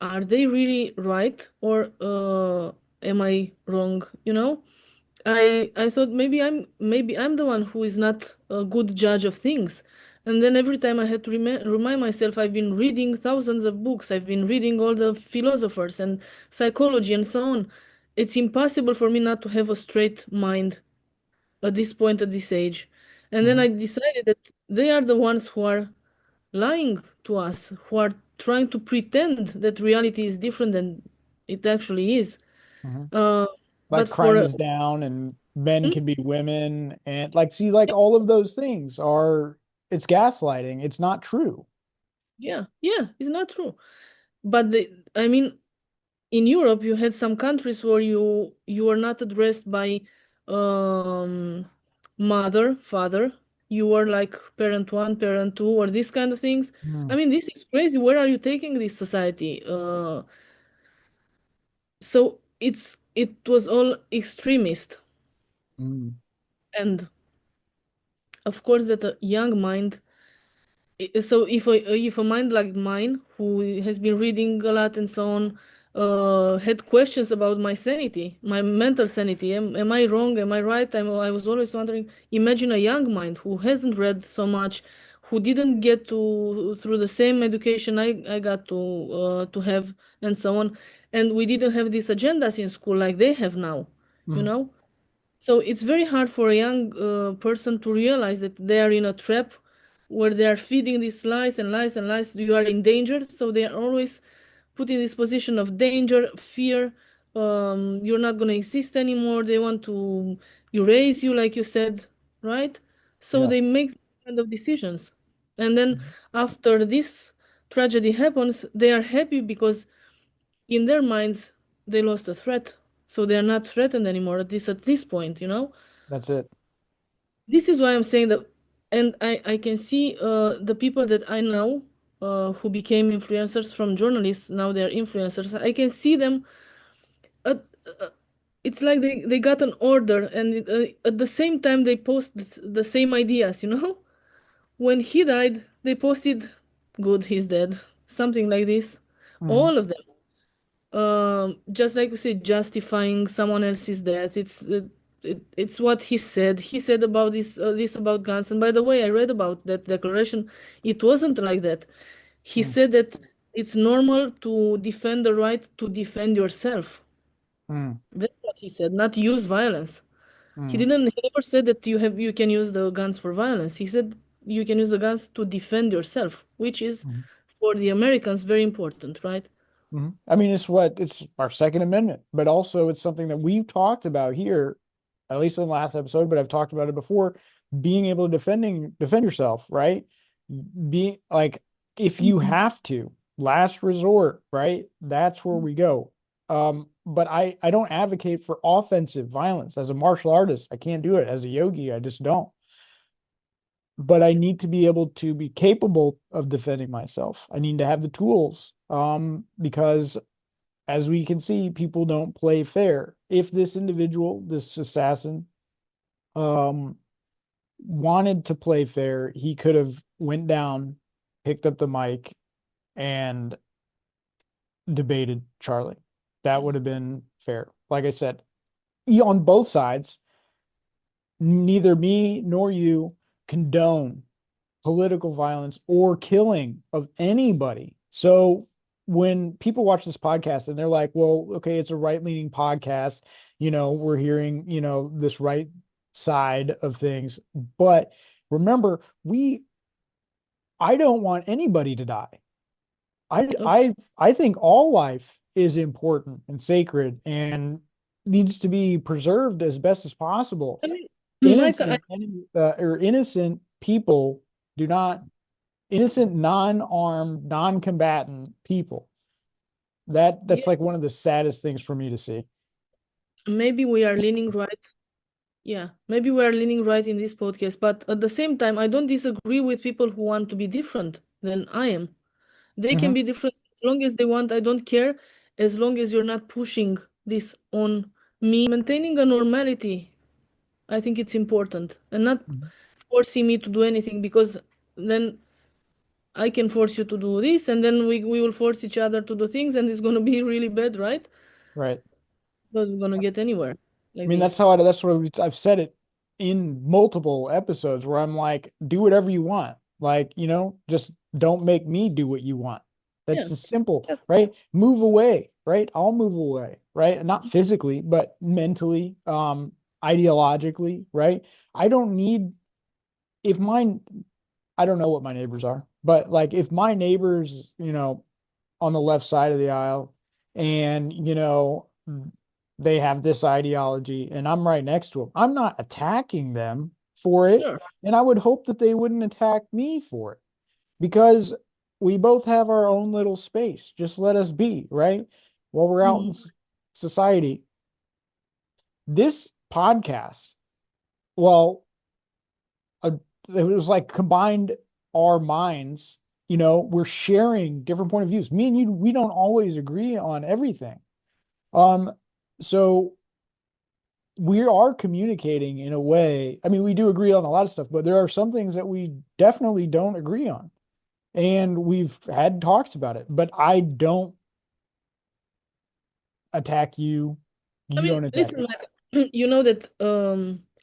are they really right or am I wrong? You know? I thought maybe I'm the one who is not a good judge of things. And then every time I had to remind myself, I've been reading thousands of books. I've been reading all the philosophers and psychology and so on. It's impossible for me not to have a straight mind at this point at this age. And then Mhm. I decided that they are the ones who are lying to us, who are trying to pretend that reality is different than it actually is. Mhm. Uh, Like but for crime is down and men Hmm? can be women and like see like all of those things are it's gaslighting. It's not true. Yeah, yeah, it's not true. But I mean, in Europe, you had some countries where you are not addressed by um, mother, father. You were like parent one, parent two, or these kind of things. I Mm, mean, this is crazy. Where are you taking this society? So it was all extremist, mm, and of course, that a young mind. So if a mind like mine, who has been reading a lot and so on, had questions about my sanity, my mental sanity, am I wrong? Am I right? I was always wondering. Imagine a young mind who hasn't read so much, who didn't get to through the same education I got to have, and so on, and we didn't have these agendas in school like they have now, you mm, know. So it's very hard for a young person to realize that they are in a trap where they are feeding these lies and lies and lies. You are in danger, so they are always put in this position of danger, fear. You're not going to exist anymore. They want to erase you, like you said, right? So yes. they make these kind of decisions, and then Mhm. after this tragedy happens, they are happy because in their minds they lost a threat, so they are not threatened anymore, at this point, you know. That's it. This is why I'm saying that, and I can see the people that I know who became influencers from journalists, now they're influencers. I can see them at, it's like they got an order, and at the same time they post the same ideas, you know. When he died, they posted, good, he's dead, something like this, Mhm, all of them. Just like you said, justifying someone else's death. It's what he said. He said about this about guns. And by the way, I read about that declaration. It wasn't like that. He mm, said that it's normal to defend the right to defend yourself. mm, That's what he said. Not use violence. He mm, didn't. He never said that you can use the guns for violence. He said you can use the guns to defend yourself, which is mm, for the Americans very important, right? mm. I mean, it's our Second Amendment, but also it's something that we've talked about here, at least in the last episode, but I've talked about it before, being able to defend yourself, right? Being like if you Mhm. have to, last resort, right? That's where we go. But I don't advocate for offensive violence as a martial artist. I can't do it as a yogi. I just don't. But I need to be able to be capable of defending myself. I need to have the tools. Because as we can see, people don't play fair. If this individual, this assassin, um, wanted to play fair, he could have went down, picked up the mic, and debated Charlie. That would have been fair. Like I said, on both sides, neither me nor you condone political violence or killing of anybody. So when people watch this podcast and they're like, well, okay, it's a right-leaning podcast, we're hearing, this right side of things. But remember, I don't want anybody to die. I Of I I think all life is important and sacred and needs to be preserved as best as possible. I mean, Micah, Innocent or innocent people do not innocent, non-armed, non-combatant people. That's yeah, like one of the saddest things for me to see. maybe we are leaning right. Yeah, maybe we are leaning right in this podcast, but at the same time, I don't disagree with people who want to be different than I am. They can Hmm. be different as long as they want. I don't care, as long as you're not pushing this on me. Maintaining a normality, I think it's important, and not forcing me to do anything, because then I can force you to do this, and then we will force each other to do things, and it's going to be really bad, right? Right. Not going to get anywhere I like mean, this. that's what I've said it in multiple episodes where I'm like, do whatever you want. Like, just don't make me do what you want. Yeah. That's as simple, Yeah. right? Move away, right? I'll move away, right? Not physically, but mentally, ideologically, right? I don't need if mine I don't know what my neighbors are. But like if my neighbors, on the left side of the aisle and, they have this ideology and I'm right next to them, I'm not attacking them for it. Sure. And I would hope that they wouldn't attack me for it because we both have our own little space. Just let us be, right? While we're out in society. This podcast, well, uh, it was like combined our minds. We're sharing different point of views. Me and you, we don't always agree on everything. Um, so we are communicating in a way. I mean, we do agree on a lot of stuff, but there are some things that we definitely don't agree on. And we've had talks about it, but I don't attack you. I You mean, don't attack listen, me. like, you know that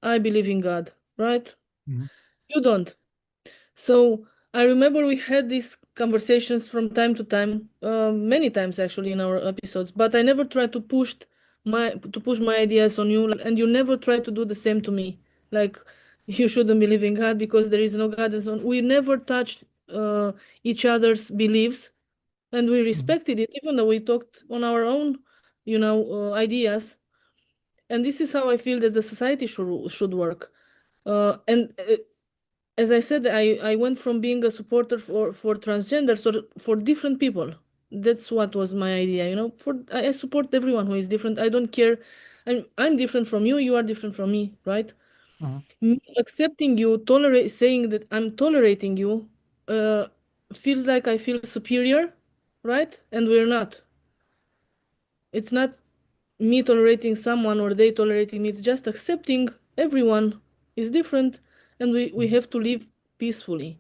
I believe in God, right? Mhm. You don't. So I remember we had these conversations from time to time, many times actually in our episodes, but I never tried to push my ideas on you, and you never tried to do the same to me. Like you shouldn't believe in God because there is no God and so on. We never touched each other's beliefs, and we Mhm. respected it, even though we talked on our own, ideas. And this is how I feel that the society should work. And as I said, I went from being a supporter for transgenders or for different people. That's what was my idea, For I support everyone who is different. I don't care. I'm different from you. You are different from me, right? Mhm. Me accepting you, saying that I'm tolerating you, uh, feels like I feel superior, right? And we're not. It's not me tolerating someone or they tolerating me. It's just accepting everyone is different, and we Mhm. have to live peacefully.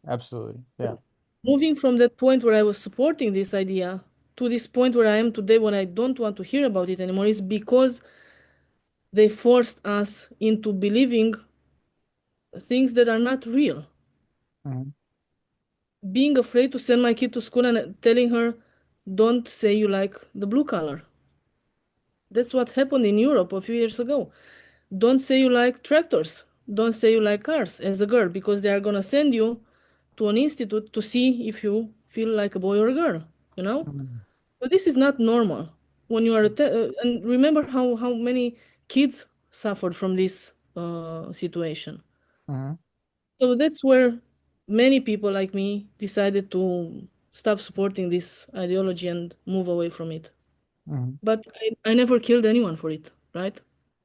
Absolutely. Yeah. Moving from that point where I was supporting this idea to this point where I am today when I don't want to hear about it anymore is because they forced us into believing things that are not real. Mhm. Being afraid to send my kid to school and telling her, don't say you like the blue color. That's what happened in Europe a few years ago. Don't say you like tractors. Don't say you like cars as a girl because they are going to send you to an institute to see if you feel like a boy or a girl, you know? Mhm. But this is not normal. When you are, and remember how many kids suffered from this situation. Mhm. So that's where many people like me decided to stop supporting this ideology and move away from it. Mhm. But I never killed anyone for it, right?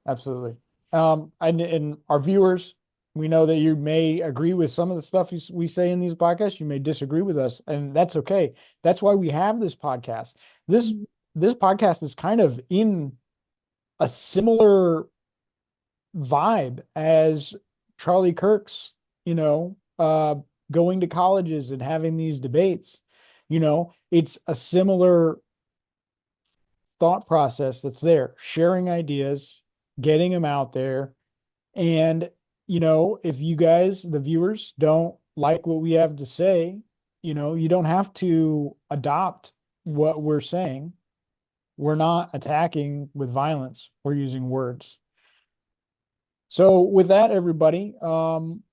Absolutely. And our viewers, we know that you may agree with some of the stuff we say in these podcasts. You may disagree with us, and that's okay. That's why we have this podcast. This Mhm. this podcast is kind of in a similar vibe as Charlie Kirk's, going to colleges and having these debates. It's a similar thought process that's there, sharing ideas, getting them out there. And, if you guys, the viewers, don't like what we have to say, you don't have to adopt what we're saying. We're not attacking with violence. We're using words. So with that, everybody,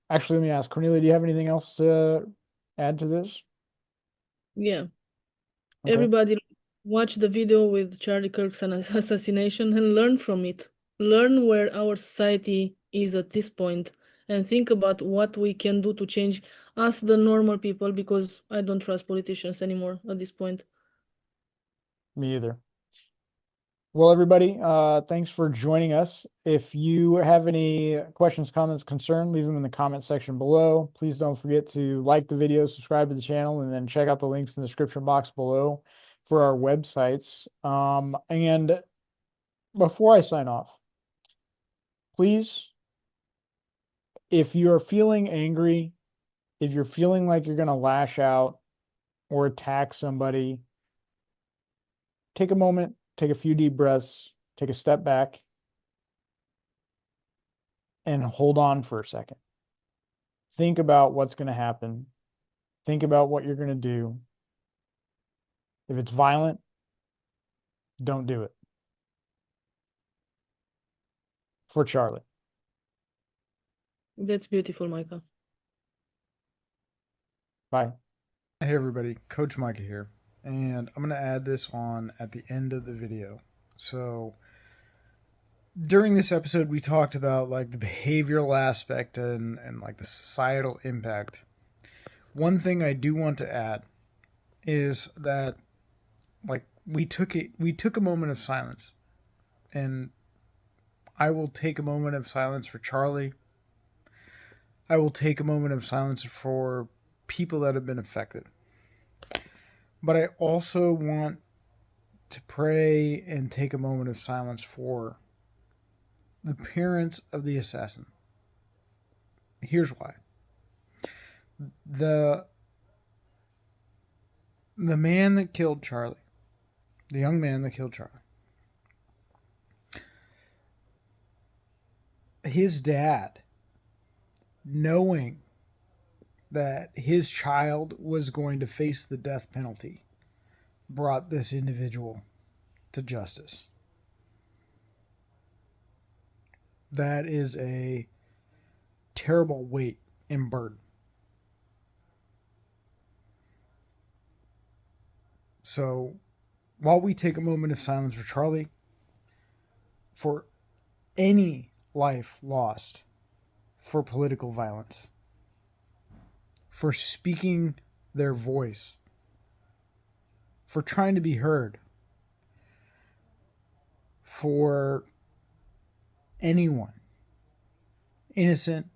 actually, let me ask Cornelia, do you have anything else to add to this? Yeah. Okay. Everybody watch the video with Charlie Kirk's assassination and learn from it. Learn where our society is at this point and think about what we can do to change us, the normal people, because I don't trust politicians anymore at this point. Me either. Well, everybody, thanks for joining us. If you have any questions, comments, concern, leave them in the comment section below. Please don't forget to like the video, subscribe to the channel, and then check out the links in the description box below for our websites. And before I sign off, please, if you're feeling angry, if you're feeling like you're going to lash out or attack somebody, take a moment, take a few deep breaths, take a step back, and hold on for a second. Think about what's going to happen. Think about what you're going to do. If it's violent, don't do it. For Charlie. That's beautiful, Micah. Bye. Hey everybody, Coach Mika here, and I'm going to add this on at the end of the video. So during this episode we talked about like the behavioral aspect and like the societal impact. One thing I do want to add is that like we took a moment of silence, and I will take a moment of silence for Charlie. I will take a moment of silence for people that have been affected. But I also want to pray and take a moment of silence for the parents of the assassin. Here's why. The man that killed Charlie, the young man that killed Charlie, his dad, knowing that his child was going to face the death penalty, brought this individual to justice. That is a terrible weight and burden. So, while we take a moment of silence for Charlie, for any life lost for political violence, for speaking their voice, for trying to be heard, for anyone, innocent,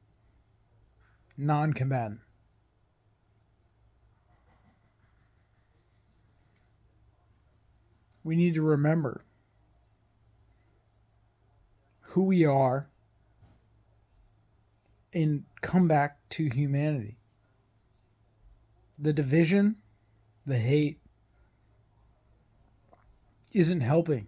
non-combatant. We need to remember who we are and come back to humanity. The division, the hate, isn't helping